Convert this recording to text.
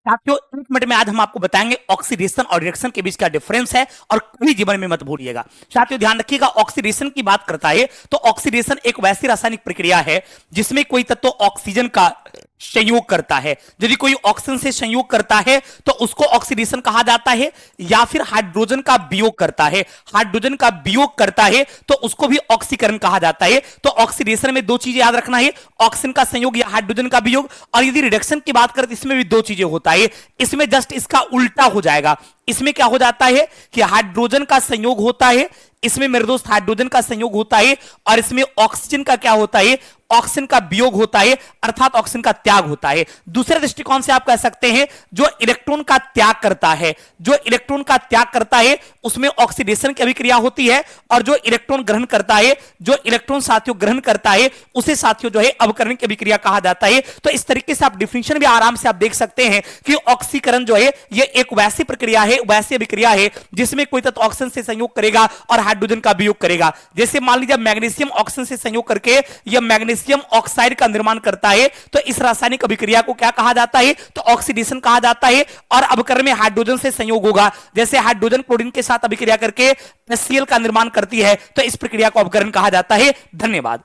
साथियों 1 मिनट में आज हम आपको बताएंगे ऑक्सीडेशन और रिएक्शन के बीच क्या डिफरेंस है, और कभी जीवन में मत भूलिएगा। साथियों ध्यान रखिएगा, ऑक्सीडेशन की बात करता है तो ऑक्सीडेशन एक वैसी रासायनिक प्रक्रिया है जिसमें कोई तत्व ऑक्सीजन का संयोग करता है। यदि कोई ऑक्सीजन से संयोग करता है तो उसको ऑक्सीडेशन कहा जाता है, या फिर हाइड्रोजन का वियोग करता है, हाइड्रोजन का वियोग करता है तो उसको भी ऑक्सीकरण कहा जाता है। तो ऑक्सीडेशन में दो चीजें याद रखना है, ऑक्सीजन का संयोग या हाइड्रोजन का वियोग। और यदि रिडक्शन की बात करें तो इसमें भी दो चीजें होता है, इसमें जस्ट इसका उल्टा हो जाएगा। इसमें क्या हो जाता है कि हाइड्रोजन का संयोग होता है, इसमें मेरे दोस्त हाइड्रोजन का संयोग होता है, और इसमें ऑक्सीजन का क्या होता है, ऑक्सीजन का वियोग होता है, अर्थात ऑक्सीजन का त्याग होता है। दूसरे दृष्टिकोण से आप कह सकते हैं जो इलेक्ट्रॉन का त्याग करता है, जो इलेक्ट्रॉन का त्याग करता है उसमें ऑक्सीडेशन की अभिक्रिया होती है, और जो इलेक्ट्रॉन ग्रहण करता है, जो इलेक्ट्रॉन साथियों ग्रहण करता है उसे साथियों जो है अवकरण की अभिक्रिया कहा जाता है। तो इस तरीके से आप डिफिनेशन भी आराम से आप देख सकते हैं कि ऑक्सीकरण जो है ये एक वैसी प्रक्रिया है, वैसी अभिक्रिया है जिसमें कोई तत्व ऑक्सीजन से संयोग करेगा और हाइड्रोजन का वियोग करेगा। जैसे मान लीजिए मैग्नीशियम ऑक्सीजन से संयोग करके यह मैग्नीशियम ऑक्साइड का निर्माण करता है, तो इस रासायनिक अभिक्रिया को क्या कहा जाता है, तो ऑक्सीडेशन कहा जाता है। और अवकरण में हाइड्रोजन से संयोग होगा, जैसे हाइड्रोजन क्लोरीन के साथ अभिक्रिया करके HCl का निर्माण करती है, तो इस प्रक्रिया को अवकरण कहा जाता है। धन्यवाद।